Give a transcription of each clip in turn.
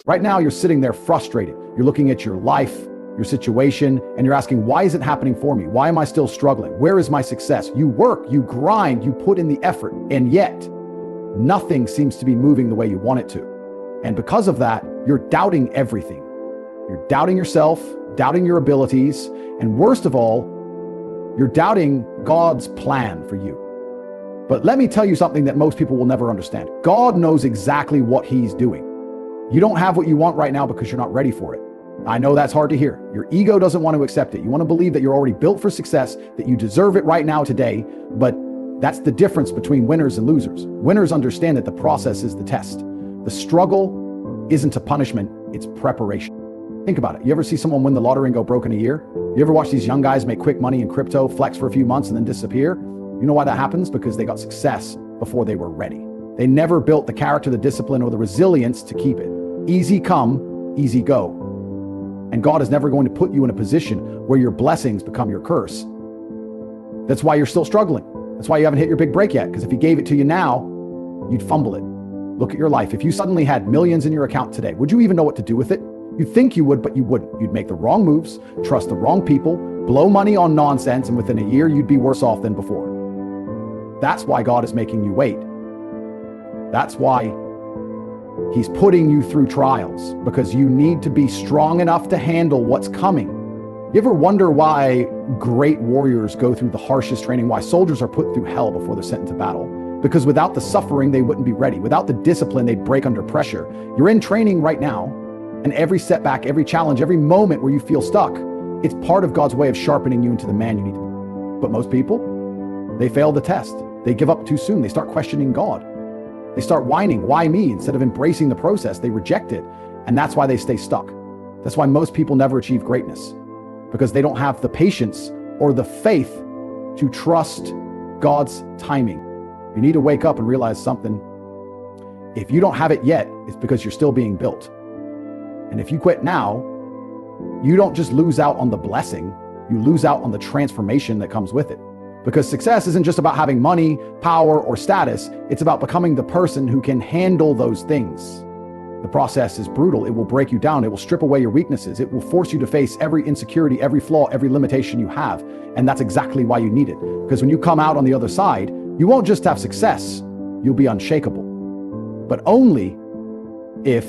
Right now, you're sitting there frustrated. You're looking at your life, your situation, and you're asking, why is it happening for me? Why am I still struggling? Where is my success? You work, you grind, you put in the effort, and yet nothing seems to be moving the way you want it to. And because of that, you're doubting everything. You're doubting yourself, doubting your abilities, and worst of all, you're doubting God's plan for you. But let me tell you something that most people will never understand. God knows exactly what he's doing. You don't have what you want right now because you're not ready for it. I know that's hard to hear. Your ego doesn't want to accept it. You want to believe that you're already built for success, that you deserve it right now today, but that's the difference between winners and losers. Winners understand that the process is the test. The struggle isn't a punishment, it's preparation. Think about it. You ever see someone win the lottery and go broke in a year? You ever watch these young guys make quick money in crypto, flex for a few months and then disappear? You know why that happens? Because they got success before they were ready. They never built the character, the discipline, or the resilience to keep it. Easy come, easy go. And God is never going to put you in a position where your blessings become your curse. That's why you're still struggling. That's why you haven't hit your big break yet, because if he gave it to you now, you'd fumble it. Look at your life. If you suddenly had millions in your account today, would you even know what to do with it? You'd think you would, but you wouldn't. You'd make the wrong moves, trust the wrong people, blow money on nonsense, and within a year, you'd be worse off than before. That's why God is making you wait. That's why he's putting you through trials, because you need to be strong enough to handle what's coming. You ever wonder why great warriors go through the harshest training, why soldiers are put through hell before they're sent into battle? Because without the suffering, they wouldn't be ready. Without the discipline, they'd break under pressure. You're in training right now, and every setback, every challenge, every moment where you feel stuck, it's part of God's way of sharpening you into the man you need to be. But most people, they fail the test. They give up too soon. They start questioning God. They start whining, why me? Instead of embracing the process, they reject it. And that's why they stay stuck. That's why most people never achieve greatness, because they don't have the patience or the faith to trust God's timing. You need to wake up and realize something. If you don't have it yet, it's because you're still being built. And if you quit now, you don't just lose out on the blessing, you lose out on the transformation that comes with it. Because success isn't just about having money, power, or status. It's about becoming the person who can handle those things. The process is brutal. It will break you down. It will strip away your weaknesses. It will force you to face every insecurity, every flaw, every limitation you have. And that's exactly why you need it. Because when you come out on the other side, you won't just have success, you'll be unshakable. But only if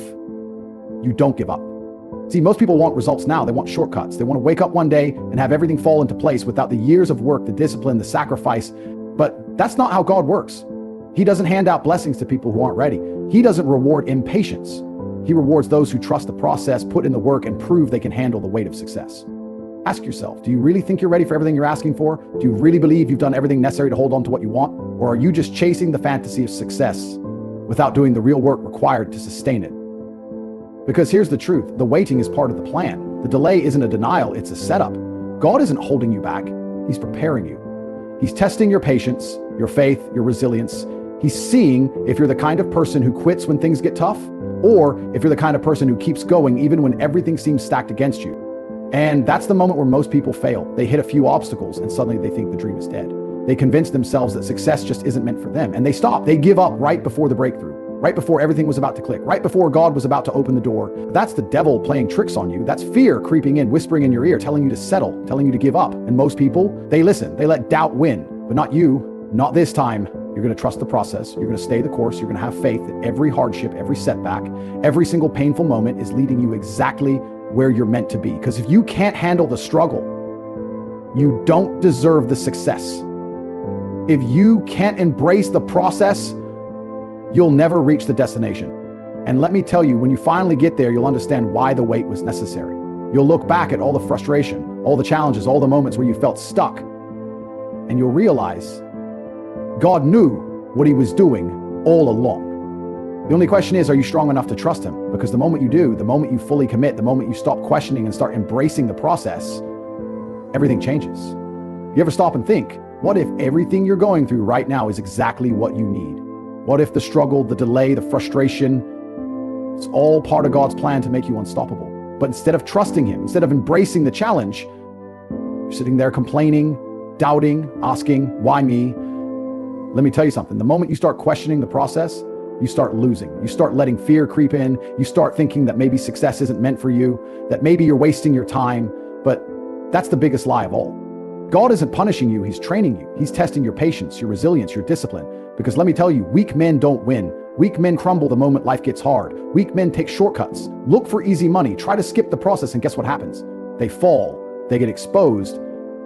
you don't give up. See, most people want results now. They want shortcuts. They want to wake up one day and have everything fall into place without the years of work, the discipline, the sacrifice. But that's not how God works. He doesn't hand out blessings to people who aren't ready. He doesn't reward impatience. He rewards those who trust the process, put in the work, and prove they can handle the weight of success. Ask yourself, do you really think you're ready for everything you're asking for? Do you really believe you've done everything necessary to hold on to what you want? Or are you just chasing the fantasy of success without doing the real work required to sustain it? Because here's the truth, the waiting is part of the plan. The delay isn't a denial, it's a setup. God isn't holding you back, he's preparing you. He's testing your patience, your faith, your resilience. He's seeing if you're the kind of person who quits when things get tough, or if you're the kind of person who keeps going even when everything seems stacked against you. And that's the moment where most people fail. They hit a few obstacles and suddenly they think the dream is dead. They convince themselves that success just isn't meant for them, and they stop. They give up right before the breakthrough, right before everything was about to click, right before God was about to open the door. That's the devil playing tricks on you. That's fear creeping in, whispering in your ear, telling you to settle, telling you to give up. And most people, they listen. They let doubt win, but not you, not this time. You're going to trust the process. You're going to stay the course. You're going to have faith that every hardship, every setback, every single painful moment is leading you exactly where you're meant to be. Because if you can't handle the struggle, you don't deserve the success. If you can't embrace the process, you'll never reach the destination. And let me tell you, when you finally get there, you'll understand why the wait was necessary. You'll look back at all the frustration, all the challenges, all the moments where you felt stuck, and you'll realize God knew what he was doing all along. The only question is, are you strong enough to trust him? Because the moment you do, the moment you fully commit, the moment you stop questioning and start embracing the process, everything changes. You ever stop and think, what if everything you're going through right now is exactly what you need? What if the struggle, the delay, the frustration, it's all part of God's plan to make you unstoppable? But instead of trusting him, instead of embracing the challenge, you're sitting there complaining, doubting, asking, why me? Let me tell you something. The moment you start questioning the process, you start losing. You start letting fear creep in. You start thinking that maybe success isn't meant for you, that maybe you're wasting your time. But that's the biggest lie of all. God isn't punishing you, he's training you. He's testing your patience, your resilience, your discipline. Because let me tell you, weak men don't win. Weak men crumble the moment life gets hard. Weak men take shortcuts, look for easy money, try to skip the process, and guess what happens? They fall, they get exposed,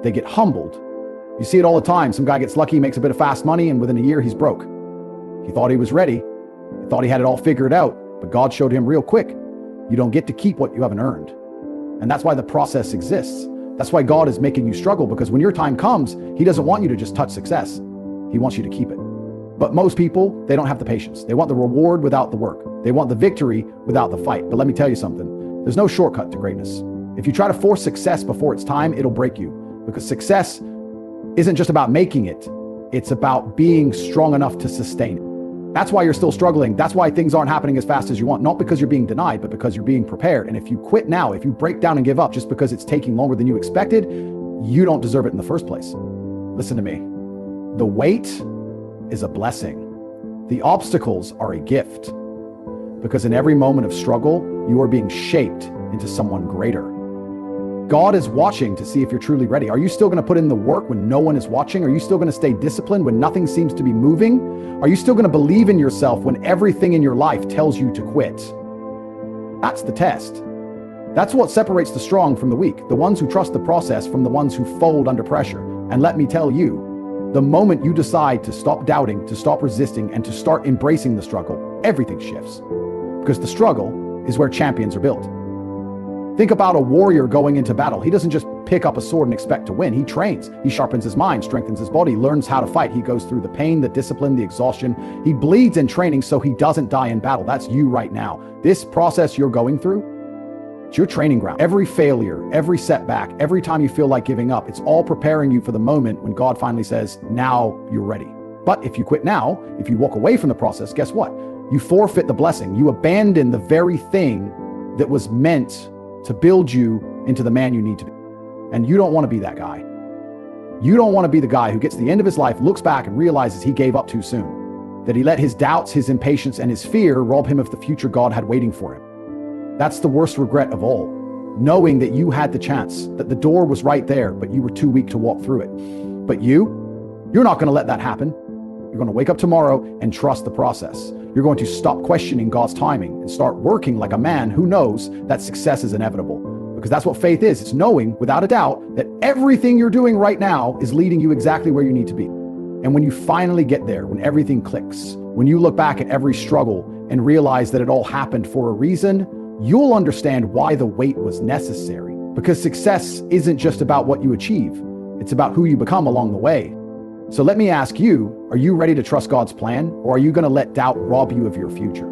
they get humbled. You see it all the time. Some guy gets lucky, makes a bit of fast money, and within a year he's broke. He thought he was ready. He thought he had it all figured out, but God showed him real quick, you don't get to keep what you haven't earned. And that's why the process exists. That's why God is making you struggle, because when your time comes, he doesn't want you to just touch success. He wants you to keep it. But most people, they don't have the patience. They want the reward without the work. They want the victory without the fight. But let me tell you something. There's no shortcut to greatness. If you try to force success before it's time, it'll break you. Because success isn't just about making it. It's about being strong enough to sustain it. That's why you're still struggling. That's why things aren't happening as fast as you want. Not because you're being denied, but because you're being prepared. And if you quit now, if you break down and give up just because it's taking longer than you expected, you don't deserve it in the first place. Listen to me. The wait is a blessing. The obstacles are a gift. Because in every moment of struggle, you are being shaped into someone greater. God is watching to see if you're truly ready. Are you still going to put in the work when no one is watching? Are you still going to stay disciplined when nothing seems to be moving? Are you still going to believe in yourself when everything in your life tells you to quit? That's the test. That's what separates the strong from the weak, the ones who trust the process from the ones who fold under pressure. And let me tell you, the moment you decide to stop doubting, to stop resisting, and to start embracing the struggle, everything shifts. Because the struggle is where champions are built. Think about a warrior going into battle. He doesn't just pick up a sword and expect to win. He trains. He sharpens his mind, strengthens his body, learns how to fight. He goes through the pain, the discipline, the exhaustion. He bleeds in training so he doesn't die in battle. That's you right now. This process you're going through, it's your training ground. Every failure, every setback, every time you feel like giving up, it's all preparing you for the moment when God finally says, now you're ready. But if you quit now, if you walk away from the process, guess what? You forfeit the blessing. You abandon the very thing that was meant to build you into the man you need to be. And you don't want to be that guy. You don't want to be the guy who gets to the end of his life, looks back and realizes he gave up too soon, that he let his doubts, his impatience, and his fear rob him of the future God had waiting for him. That's the worst regret of all, knowing that you had the chance, that the door was right there, but you were too weak to walk through it. But you're not going to let that happen. You're going to wake up tomorrow and trust the process. You're going to stop questioning God's timing and start working like a man who knows that success is inevitable. Because that's what faith is. It's knowing without a doubt that everything you're doing right now is leading you exactly where you need to be. And when you finally get there, when everything clicks, when you look back at every struggle and realize that it all happened for a reason, you'll understand why the wait was necessary. Because success isn't just about what you achieve. It's about who you become along the way. So let me ask you, are you ready to trust God's plan, or are you going to let doubt rob you of your future?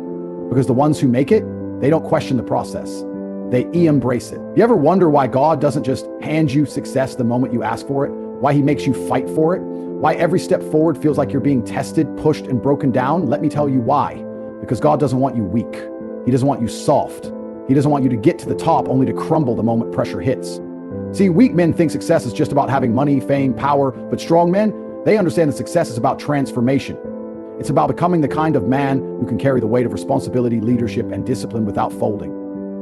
Because the ones who make it, they don't question the process. They embrace it. You ever wonder why God doesn't just hand you success the moment you ask for it? Why he makes you fight for it? Why every step forward feels like you're being tested, pushed, and broken down? Let me tell you why. Because God doesn't want you weak. He doesn't want you soft. He doesn't want you to get to the top only to crumble the moment pressure hits. See, weak men think success is just about having money, fame, power, but strong men, they understand that success is about transformation. It's about becoming the kind of man who can carry the weight of responsibility, leadership, and discipline without folding.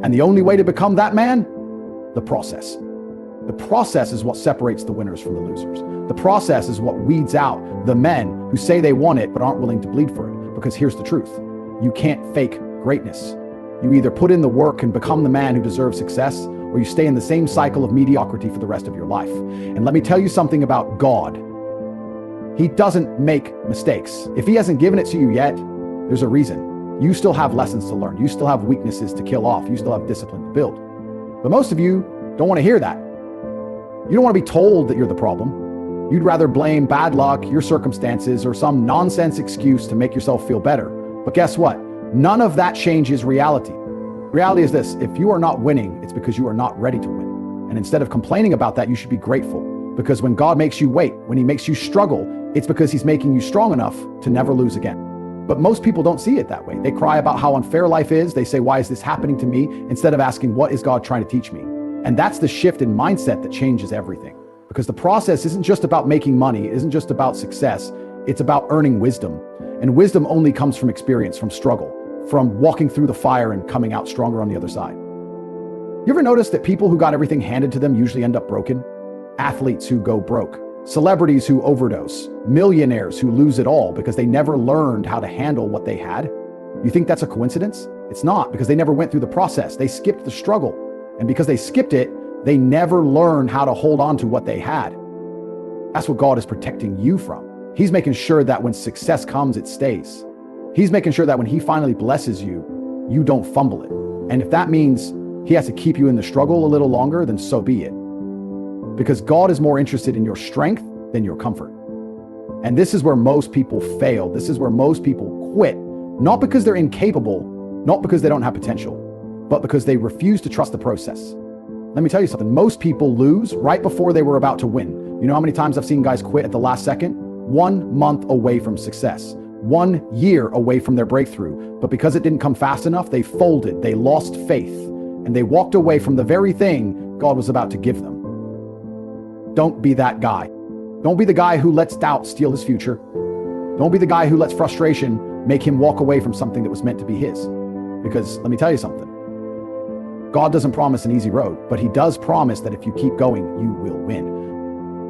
And the only way to become that man? The process. The process is what separates the winners from the losers. The process is what weeds out the men who say they want it but aren't willing to bleed for it. Because here's the truth. You can't fake greatness. You either put in the work and become the man who deserves success, or you stay in the same cycle of mediocrity for the rest of your life. And let me tell you something about God. He doesn't make mistakes. If he hasn't given it to you yet, there's a reason. You still have lessons to learn. You still have weaknesses to kill off. You still have discipline to build. But most of you don't want to hear that. You don't want to be told that you're the problem. You'd rather blame bad luck, your circumstances, or some nonsense excuse to make yourself feel better. But guess what? None of that changes reality. Reality is this: if you are not winning, it's because you are not ready to win. And instead of complaining about that, you should be grateful. Because when God makes you wait, when he makes you struggle, it's because he's making you strong enough to never lose again. But most people don't see it that way. They cry about how unfair life is. They say, why is this happening to me? Instead of asking, what is God trying to teach me? And that's the shift in mindset that changes everything. Because the process isn't just about making money. It isn't just about success. It's about earning wisdom. And wisdom only comes from experience, from struggle, from walking through the fire and coming out stronger on the other side. You ever notice that people who got everything handed to them usually end up broken? Athletes who go broke, celebrities who overdose, millionaires who lose it all because they never learned how to handle what they had. You think that's a coincidence? It's not, because they never went through the process. They skipped the struggle. And because they skipped it, they never learned how to hold on to what they had. That's what God is protecting you from. He's making sure that when success comes, it stays. He's making sure that when he finally blesses you, you don't fumble it. And if that means he has to keep you in the struggle a little longer, then so be it. Because God is more interested in your strength than your comfort. And this is where most people fail. This is where most people quit, not because they're incapable, not because they don't have potential, but because they refuse to trust the process. Let me tell you something. Most people lose right before they were about to win. You know how many times I've seen guys quit at the last second? 1 month away from success, 1 year away from their breakthrough. But because it didn't come fast enough, they folded, they lost faith, and they walked away from the very thing God was about to give them. Don't be that guy. Don't be the guy who lets doubt steal his future. Don't be the guy who lets frustration make him walk away from something that was meant to be his. Because let me tell you something. God doesn't promise an easy road, but he does promise that if you keep going, you will win.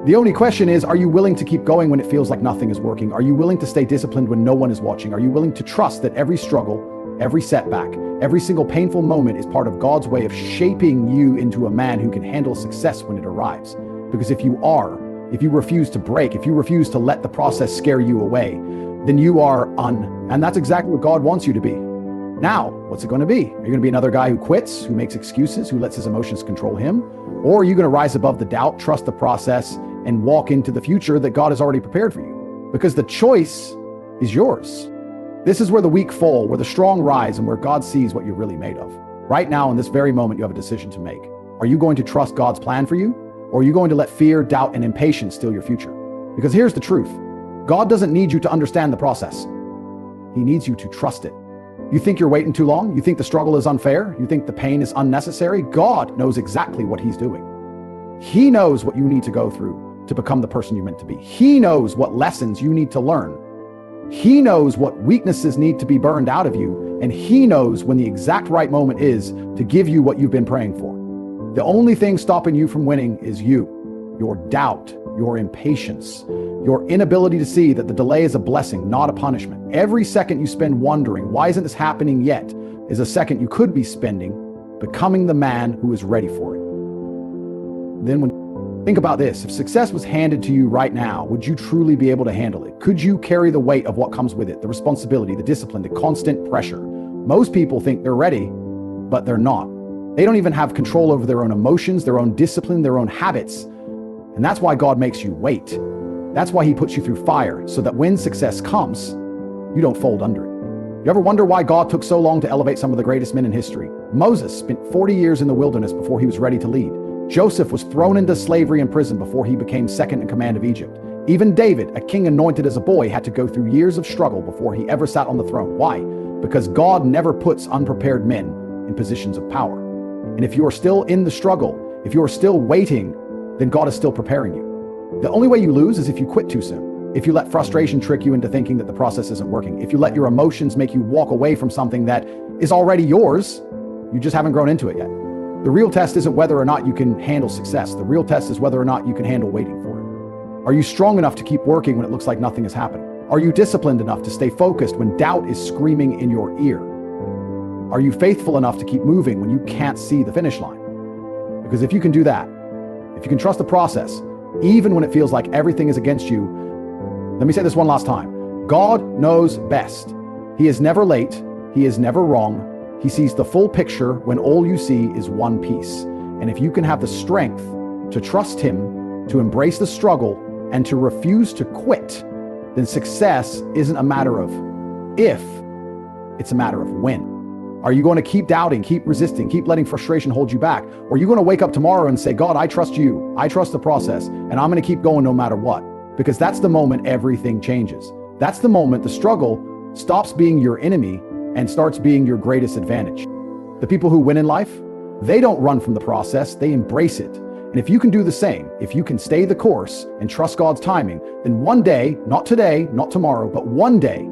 The only question is, are you willing to keep going when it feels like nothing is working? Are you willing to stay disciplined when no one is watching? Are you willing to trust that every struggle, every setback, every single painful moment is part of God's way of shaping you into a man who can handle success when it arrives? Because if you refuse to break, if you refuse to let the process scare you away, then you are and that's exactly what God wants you to be. Now, what's it going to be? Are you going to be another guy who quits, who makes excuses, who lets his emotions control him? Or are you going to rise above the doubt, trust the process, and walk into the future that God has already prepared for you? Because the choice is yours. This is where the weak fall, where the strong rise, and where God sees what you're really made of. Right now, in this very moment, you have a decision to make. Are you going to trust God's plan for you? Or are you going to let fear, doubt, and impatience steal your future? Because here's the truth. God doesn't need you to understand the process. He needs you to trust it. You think you're waiting too long? You think the struggle is unfair? You think the pain is unnecessary? God knows exactly what he's doing. He knows what you need to go through to become the person you're meant to be. He knows what lessons you need to learn. He knows what weaknesses need to be burned out of you, and he knows when the exact right moment is to give you what you've been praying for. The only thing stopping you from winning is you, your doubt, your impatience, your inability to see that the delay is a blessing, not a punishment. Every second you spend wondering, why isn't this happening yet, is a second you could be spending becoming the man who is ready for it. Think about this. If success was handed to you right now, would you truly be able to handle it? Could you carry the weight of what comes with it, the responsibility, the discipline, the constant pressure? Most people think they're ready, but they're not. They don't even have control over their own emotions, their own discipline, their own habits. And that's why God makes you wait. That's why he puts you through fire, so that when success comes, you don't fold under it. You ever wonder why God took so long to elevate some of the greatest men in history? Moses spent 40 years in the wilderness before he was ready to lead. Joseph was thrown into slavery and prison before he became second in command of Egypt. Even David, a king anointed as a boy, had to go through years of struggle before he ever sat on the throne. Why? Because God never puts unprepared men in positions of power. And if you're still in the struggle, if you're still waiting, then God is still preparing you. The only way you lose is if you quit too soon. If you let frustration trick you into thinking that the process isn't working. If you let your emotions make you walk away from something that is already yours, you just haven't grown into it yet. The real test isn't whether or not you can handle success. The real test is whether or not you can handle waiting for it. Are you strong enough to keep working when it looks like nothing is happening? Are you disciplined enough to stay focused when doubt is screaming in your ear? Are you faithful enough to keep moving when you can't see the finish line? Because if you can do that, if you can trust the process, even when it feels like everything is against you, let me say this one last time. God knows best. He is never late. He is never wrong. He sees the full picture when all you see is one piece. And if you can have the strength to trust him, to embrace the struggle, and to refuse to quit, then success isn't a matter of if, it's a matter of when. Are you going to keep doubting, keep resisting, keep letting frustration hold you back? Or are you going to wake up tomorrow and say, God, I trust you. I trust the process, and I'm going to keep going no matter what? Because that's the moment everything changes. That's the moment the struggle stops being your enemy and starts being your greatest advantage. The people who win in life, they don't run from the process, they embrace it. And if you can do the same, if you can stay the course and trust God's timing, then one day, not today, not tomorrow, but one day,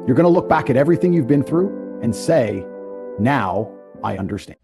You're going to look back at everything you've been through and say, now I understand.